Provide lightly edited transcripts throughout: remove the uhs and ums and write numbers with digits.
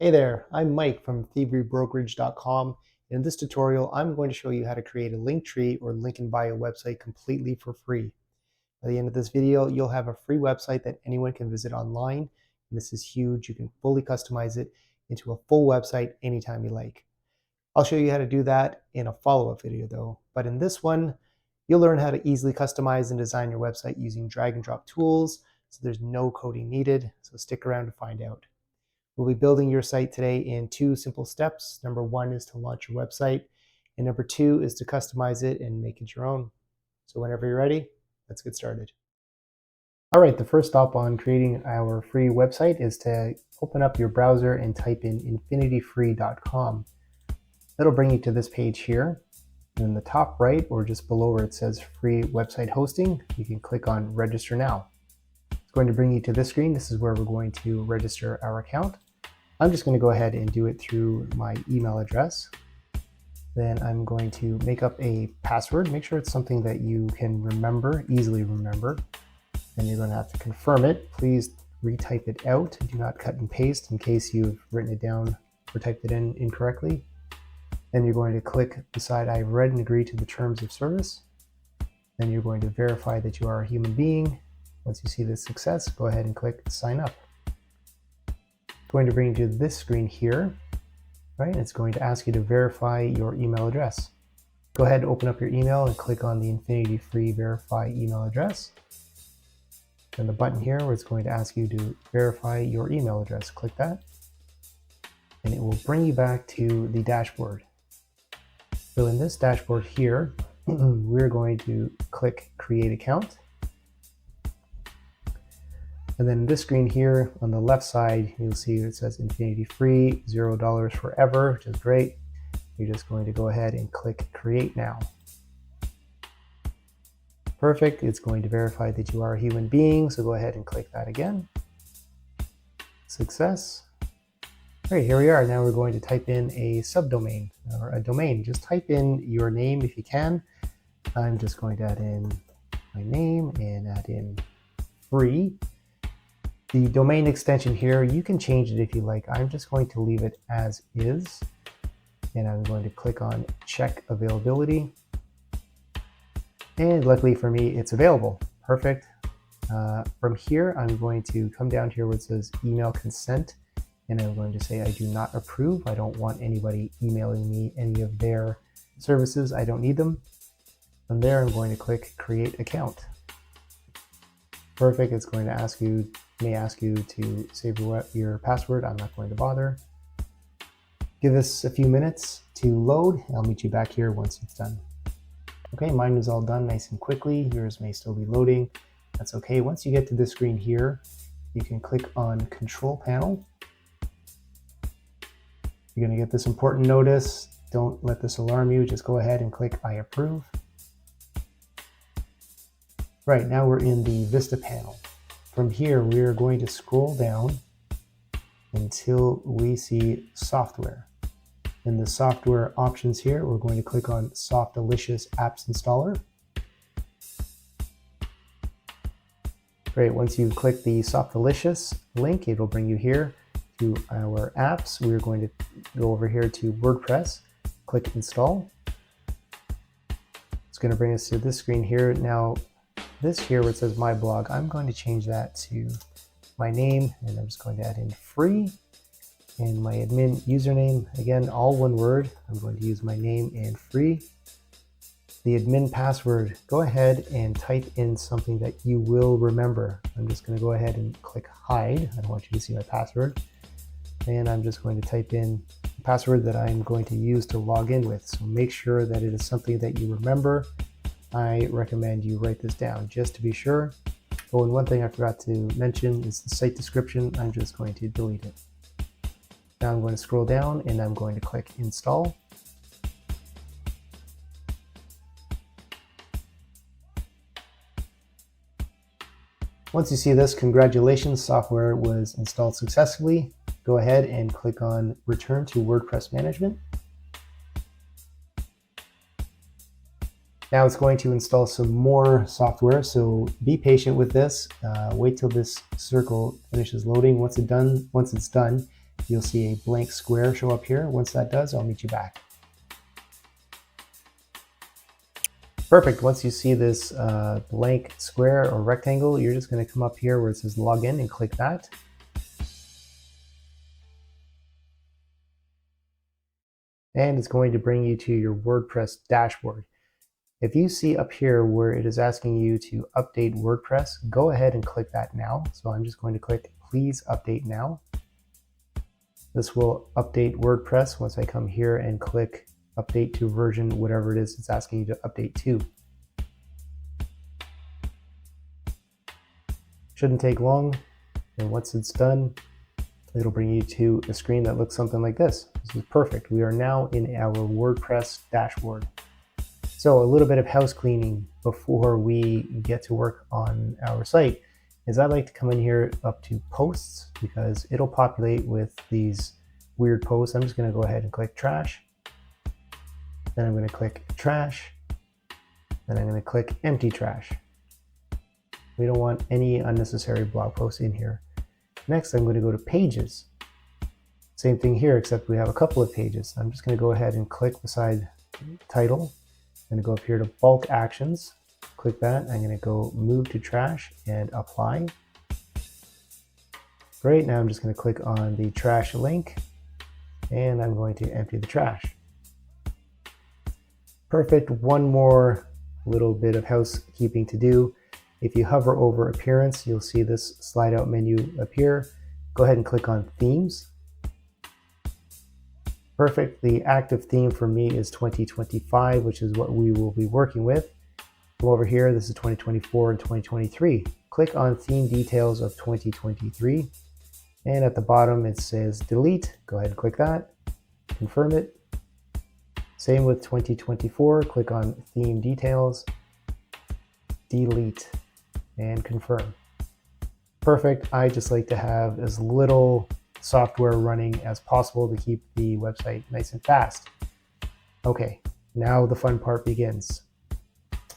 Hey there, I'm Mike from ThieveryBrokerage.com. In this tutorial, I'm going to show you how to create a link tree or link in bio website completely for free. By the end of this video, you'll have a free website that anyone can visit online. And this is huge. You can fully customize it into a full website anytime you like. I'll show you how to do that in a follow-up video though. But in this one, you'll learn how to easily customize and design your website using drag and drop tools. So there's no coding needed. So stick around to find out. We'll be building your site today in 2 simple steps. Number 1 is to launch your website, and number 2 is to customize it and make it your own. So whenever you're ready, let's get started. All right, the first stop on creating our free website is to open up your browser and type in InfinityFree.com. That'll bring you to this page here. And in the top right, or just below where it says free website hosting, you can click on register now. It's going to bring you to this screen. This is where we're going to register our account. I'm just going to go ahead and do it through my email address. Then I'm going to make up a password. Make sure it's something that you can remember, easily remember. Then you're going to have to confirm it. Please retype it out. Do not cut and paste in case you've written it down or typed it in incorrectly. Then you're going to click beside I've read and agree to the terms of service. Then you're going to verify that you are a human being. Once you see this success, go ahead and click sign up. Going to bring you to this screen here, right? It's going to ask you to verify your email address. Go ahead and open up your email and click on the InfinityFree verify email address. Then the button here where it's going to ask you to verify your email address. Click that, and it will bring you back to the dashboard. So in this dashboard here, we're going to click create account. And then this screen here on the left side, you'll see it says Infinity Free, $0 forever, which is great. You're just going to go ahead and click Create Now. Perfect. It's going to verify that you are a human being, so go ahead and click that again. Success. All right, here we are. Now we're going to type in a subdomain or a domain. Just type in your name if you can. I'm just going to add in my name and add in free. The domain extension here, you can change it if you like. I'm just going to leave it as is. And I'm going to click on check availability. And luckily for me, it's available. Perfect. From here, I'm going to come down here where it says email consent. And I'm going to say I do not approve. I don't want anybody emailing me any of their services. I don't need them. From there, I'm going to click create account. Perfect. It's going to ask you, may ask you to save your password. I'm not going to bother. Give this a few minutes to load. I'll meet you back here once it's done. Okay, mine is all done nice and quickly. Yours may still be loading. That's okay. Once you get to this screen here, you can click on Control Panel. You're going to get this important notice. Don't let this alarm you. Just go ahead and click I approve. Right, now we're in the Vista panel. From here, we're going to scroll down until we see software. In the software options here, we're going to click on Softalicious Apps Installer. Great, once you click the Softalicious link, it will bring you here to our apps. We're going to go over here to WordPress, click install. It's going to bring us to this screen here. Now, this here where it says my blog, I'm going to change that to my name, and I'm just going to add in free and my admin username. Again, all one word. I'm going to use my name and free. The admin password, go ahead and type in something that you will remember. I'm just going to go ahead and click hide. I don't want you to see my password. And I'm just going to type in the password that I'm going to use to log in with. So make sure that it is something that you remember. I recommend you write this down just to be sure. Oh, and one thing I forgot to mention is the site description. I'm just going to delete it. Now I'm going to scroll down and I'm going to click install. Once you see this, congratulations, software was installed successfully. Go ahead and click on return to WordPress management. Now it's going to install some more software, so be patient with this. Wait till this circle finishes loading. Once it's done, you'll see a blank square show up here. Once that does, I'll meet you back. Perfect. Once you see this blank square or rectangle, you're just going to come up here where it says login and click that. And it's going to bring you to your WordPress dashboard. If you see up here where it is asking you to update WordPress, go ahead and click that now. So I'm just going to click please update now. This will update WordPress once I come here and click update to version whatever it is it's asking you to update to. Shouldn't take long, and once it's done, it'll bring you to a screen that looks something like this. This is perfect. We are now in our WordPress dashboard. So a little bit of house cleaning before we get to work on our site is I like to come in here up to posts because it'll populate with these weird posts. I'm just going to go ahead and click trash. Then I'm going to click trash. Then I'm going to click empty trash. We don't want any unnecessary blog posts in here. Next, I'm going to go to pages. Same thing here, except we have a couple of pages. I'm just going to go ahead and click beside title. I'm going to go up here to bulk actions. Click that. I'm going to go move to trash and apply. Great. Now I'm just going to click on the trash link and I'm going to empty the trash. Perfect. One more little bit of housekeeping to do. If you hover over appearance, you'll see this slide out menu appear. Go ahead and click on themes. Perfect. The active theme for me is 2025, which is what we will be working with. Come over here. This is 2024 and 2023. Click on theme details of 2023. And at the bottom, it says delete. Go ahead and click that. Confirm it. Same with 2024. Click on theme details. Delete. And confirm. Perfect. I just like to have as little software running as possible to keep the website nice and fast. Okay, now the fun part begins.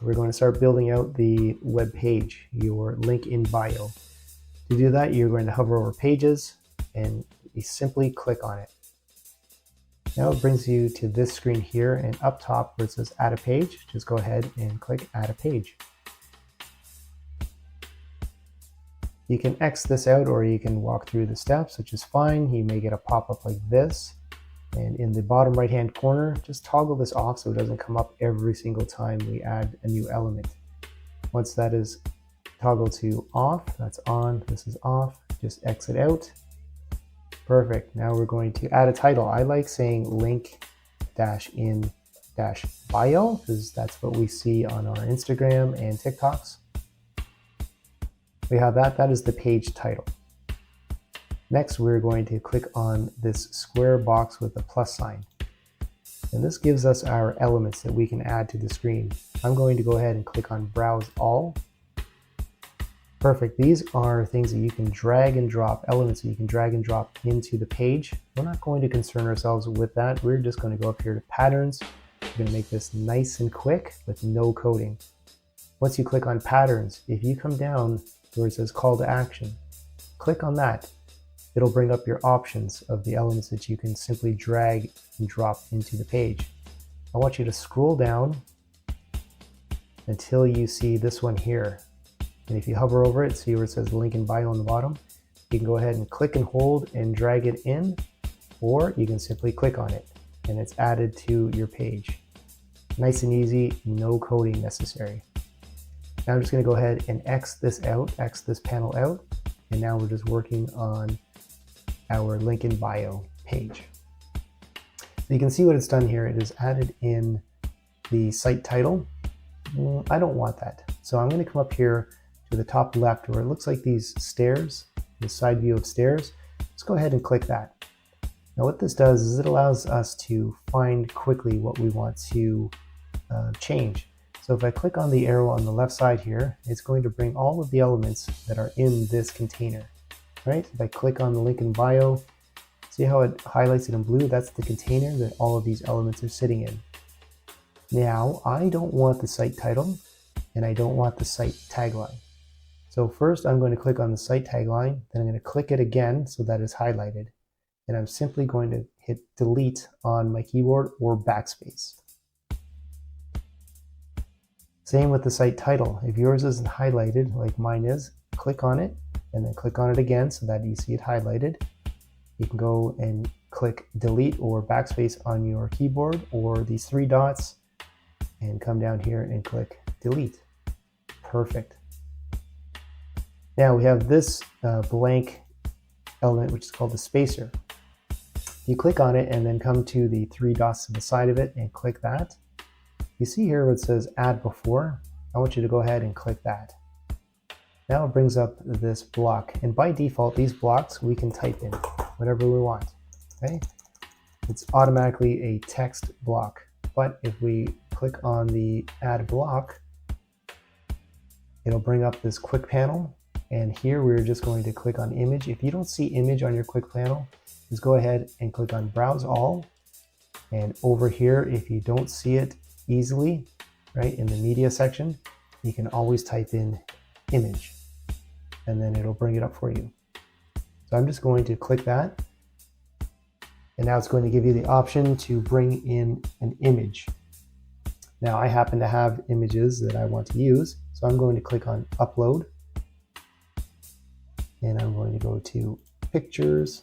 We're going to start building out the web page, your link in bio. To do that, you're going to hover over pages and you simply click on it. Now it brings you to this screen here, and up top where it says add a page, just go ahead and click add a page. You can X this out or you can walk through the steps, which is fine. You may get a pop-up like this. And in the bottom right-hand corner, just toggle this off so it doesn't come up every single time we add a new element. Once that is toggled to off, that's on, this is off, just exit out. Perfect. Now we're going to add a title. I like saying link dash in dash bio because that's what we see on our Instagram and TikToks. We have that. That is the page title. Next, we're going to click on this square box with a plus sign. And this gives us our elements that we can add to the screen. I'm going to go ahead and click on Browse All. Perfect. These are things that you can drag and drop, elements that you can drag and drop into the page. We're not going to concern ourselves with that. We're just going to go up here to Patterns. We're going to make this nice and quick with no coding. Once you click on Patterns, if you come down where it says Call to Action, click on that. It'll bring up your options of the elements that you can simply drag and drop into the page. I want you to scroll down until you see this one here. And if you hover over it, see where it says link in bio on the bottom, you can go ahead and click and hold and drag it in, or you can simply click on it and it's added to your page. Nice and easy, no coding necessary. Now I'm just going to go ahead and X this out, X this panel out, and now we're just working on our link in bio page. So you can see what it's done here. It is added in the site title. I don't want that. So I'm going to come up here to the top left where it looks like these stairs, the side view of stairs. Let's go ahead and click that. Now what this does is it allows us to find quickly what we want to change. So if I click on the arrow on the left side here, it's going to bring all of the elements that are in this container, right? If I click on the link in bio, see how it highlights it in blue? That's the container that all of these elements are sitting in. Now, I don't want the site title and I don't want the site tagline. So first I'm going to click on the site tagline, then I'm going to click it again so that it's highlighted. and I'm simply going to hit delete on my keyboard or backspace. Same with the site title. If yours isn't highlighted like mine is, click on it and then click on it again so that you see it highlighted. You can go and click delete or backspace on your keyboard or these three dots and come down here and click delete. Perfect. Now we have this blank element, which is called the spacer. You click on it and then come to the three dots to the side of it and click that. You see here where it says add before. I want you to go ahead and click that. Now it brings up this block, and by default these blocks we can type in whatever we want. Okay, it's automatically a text block, but if we click on the add block, it'll bring up this quick panel, and here we're just going to click on image. If you don't see image on your quick panel, just go ahead and click on browse all, and over here if you don't see it easily, right, in the media section, you can always type in image and then it'll bring it up for you. So I'm just going to click that, and now it's going to give you the option to bring in an image. Now I happen to have images that I want to use, so I'm going to click on upload, and I'm going to go to pictures,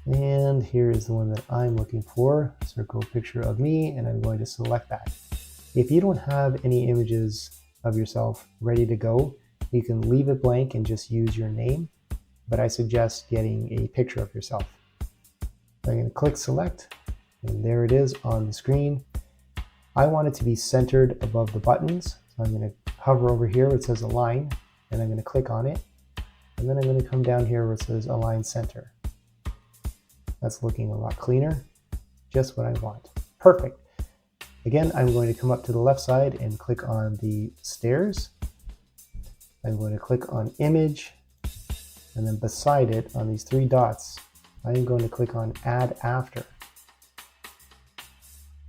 and here is the one that I'm looking for, circle picture of me, and I'm going to select that. If you don't have any images of yourself ready to go, you can leave it blank and just use your name, but I suggest getting a picture of yourself. I'm going to click select, and there it is on the screen. I want it to be centered above the buttons, so I'm going to hover over here where it says align, and I'm going to click on it, and then I'm going to come down here where it says align center. That's looking a lot cleaner, just what I want. Perfect. Again, I'm going to come up to the left side and click on the stairs. I'm going to click on image, and then beside it on these three dots, I'm going to click on add after.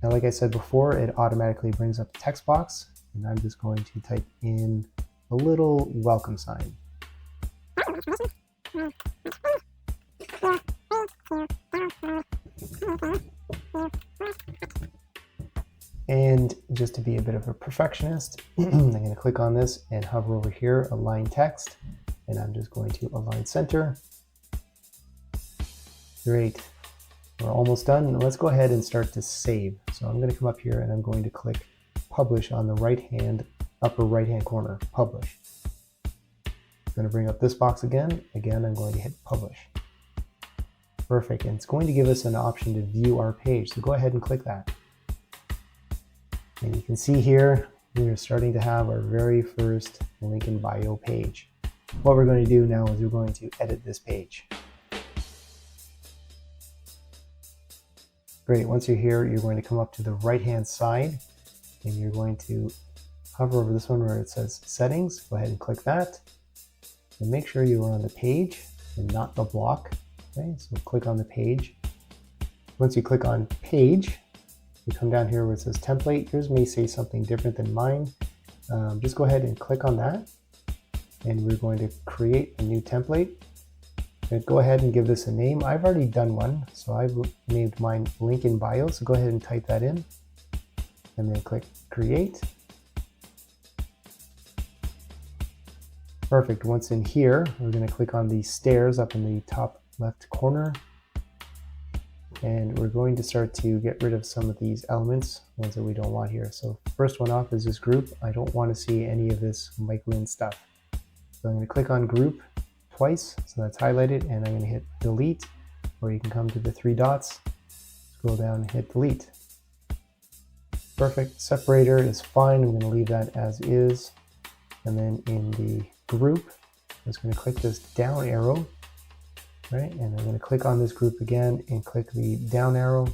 Now, like I said before, it automatically brings up the text box, and I'm just going to type in a little welcome sign. And just to be a bit of a perfectionist, I'm going to click on this and hover over here, align text, and I'm just going to align center. Great. We're almost done. Let's go ahead and start to save. So I'm going to come up here and I'm going to click publish on the upper right hand corner, publish. I'm going to bring up this box again. Again, I'm going to hit publish. Perfect. And it's going to give us an option to view our page. So go ahead and click that. And you can see here, we are starting to have our very first link in bio page. What we're going to do now is we're going to edit this page. Great, once you're here, you're going to come up to the right-hand side, and you're going to hover over this one where it says settings. Go ahead and click that, and make sure you are on the page and not the block. Okay, so click on the page. Once you click on page, you come down here where it says template. Yours may say something different than mine. Just go ahead and click on that, and we're going to create a new template. And go ahead and give this a name. I've already done one, so I've named mine link in bio. So go ahead and type that in, and then click create. Perfect. Once in here, we're going to click on the stairs up in the top left corner, and we're going to start to get rid of some of these elements, ones that we don't want here. So first one off is this group. I don't want to see any of this Mike Lynn stuff. So I'm going to click on group twice, so that's highlighted, and I'm going to hit delete, or you can come to the three dots, scroll down and hit delete. Perfect. Separator is fine. I'm going to leave that as is. And then in the group, I'm just going to click this down arrow, right? And I'm going to click on this group again and click the down arrow.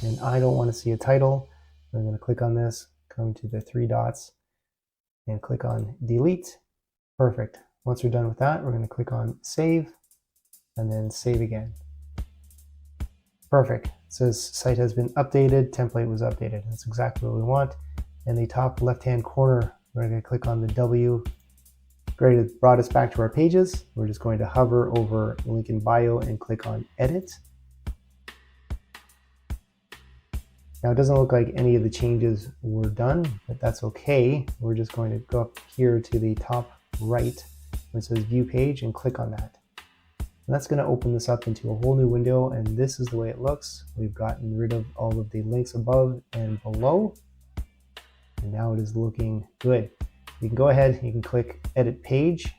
And I don't want to see a title. I'm going to click on this, come to the three dots, and click on delete. Perfect. Once we're done with that, we're going to click on save, and then save again. Perfect. It says site has been updated, template was updated. That's exactly what we want. In the top left-hand corner, we're going to click on the W Great, it brought us back to our pages. We're just going to hover over link in bio and click on edit. Now it doesn't look like any of the changes were done, but that's okay. We're just going to go up here to the top right where it says view page and click on that. And that's going to open this up into a whole new window, and this is the way it looks. We've gotten rid of all of the links above and below, and now it is looking good. You can go ahead, you can click edit page.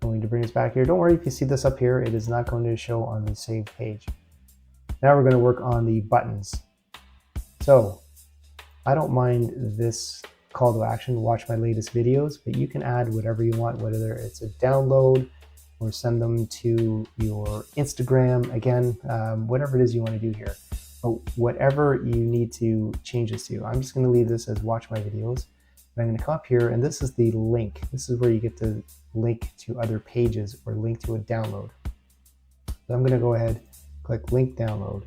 Going to bring us back here. Don't worry if you see this up here, it is not going to show on the saved page. Now we're going to work on the buttons. So I don't mind this call to action, watch my latest videos, but you can add whatever you want, whether it's a download or send them to your Instagram, again, whatever it is you want to do here. But whatever you need to change this to, I'm just going to leave this as watch my videos. And I'm going to come up here, and this is the link. This is where you get to link to other pages or link to a download. So I'm going to go ahead, click link download.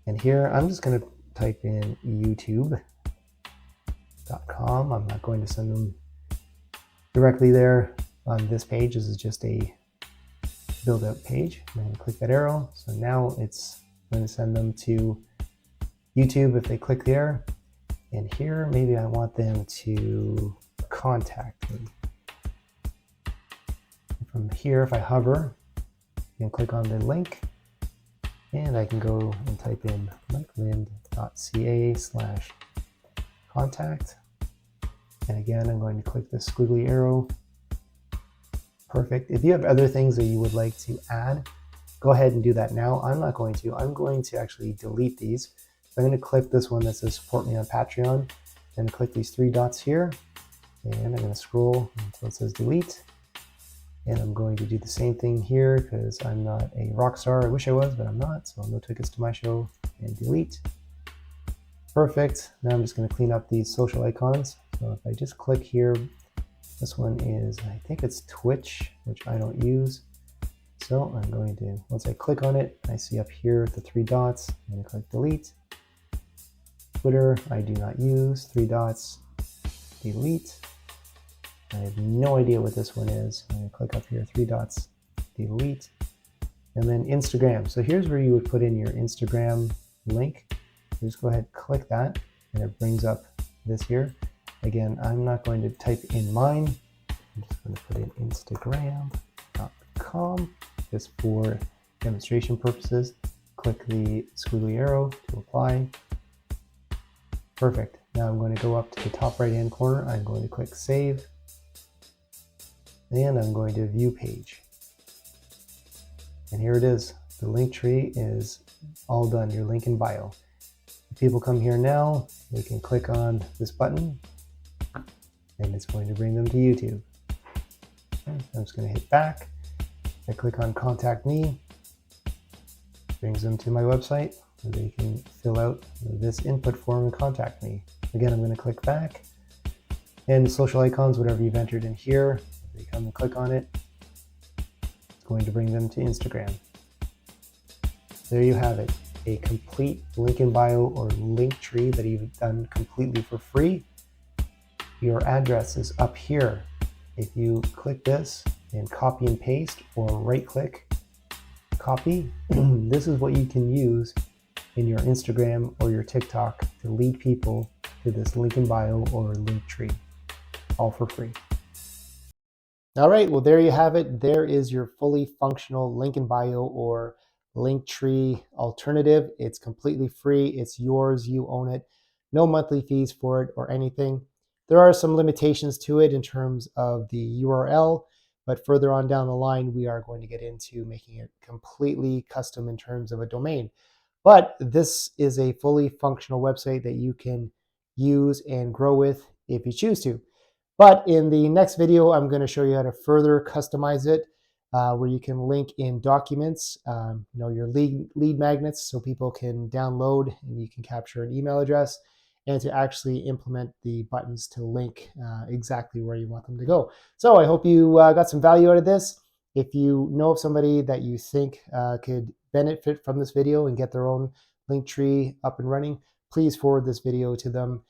And here I'm just going to type in youtube.com. I'm not going to send them directly there on this page. This is just a build out page. I'm going to click that arrow. So now it's going to send them to YouTube if they click there. And here, maybe I want them to contact me. From here, if I hover, you can click on the link, and I can go and type in mikelind.ca/contact. And again, I'm going to click the squiggly arrow. Perfect. If you have other things that you would like to add, go ahead and do that now. I'm not going to. I'm going to actually delete these. So I'm going to click this one that says support me on Patreon, and click these three dots here, and I'm going to scroll until it says delete. And I'm going to do the same thing here because I'm not a rock star. I wish I was, but I'm not. So no tickets to my show, and delete. Perfect. Now I'm just going to clean up these social icons. So if I just click here, this one is, I think it's Twitch, which I don't use. So I'm going to, once I click on it, I see up here the three dots. I'm going to click delete. Twitter, I do not use. Three dots, delete. I have no idea what this one is. I'm going to click up here, three dots, delete. And then Instagram. So here's where you would put in your Instagram link. So just go ahead, click that, and it brings up this here. Again, I'm not going to type in mine. I'm just going to put in instagram.com just for demonstration purposes. Click the squiggly arrow to apply. Perfect. Now I'm going to go up to the top right hand corner. I'm going to click save. And I'm going to view page. And here it is. The link tree is all done, your link in bio. If people come here now, they can click on this button and it's going to bring them to YouTube. Okay, I'm just going to hit back. I click on contact me. Brings them to my website where they can fill out this input form and contact me. Again, I'm going to click back. And the social icons, whatever you've entered in here, they come and click on it, it's going to bring them to Instagram. There you have it, a complete link in bio or link tree that you've done completely for free. Your address is up here. If you click this and copy and paste, or right click, copy, this is what you can use in your Instagram or your TikTok to lead people to this link in bio or link tree, all for free. All right, well, there you have it. There is your fully functional link in bio or link tree alternative. It's completely free. It's yours. You own it. No monthly fees for it or anything. There are some limitations to it in terms of the URL, but further on down the line, we are going to get into making it completely custom in terms of a domain. But this is a fully functional website that you can use and grow with if you choose to. But in the next video, I'm going to show you how to further customize it, where you can link in documents, your lead magnets, so people can download and you can capture an email address, and to actually implement the buttons to link exactly where you want them to go. So I hope you got some value out of this. If you know of somebody that you think could benefit from this video and get their own link tree up and running, please forward this video to them.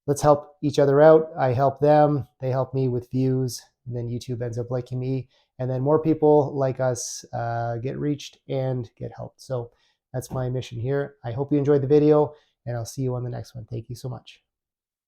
let's help each other out. I help them, they help me with views, and then YouTube ends up liking me, and then more people like us get reached and get helped. So that's my mission here. I hope you enjoyed the video, and I'll see you on the next one. Thank you so much.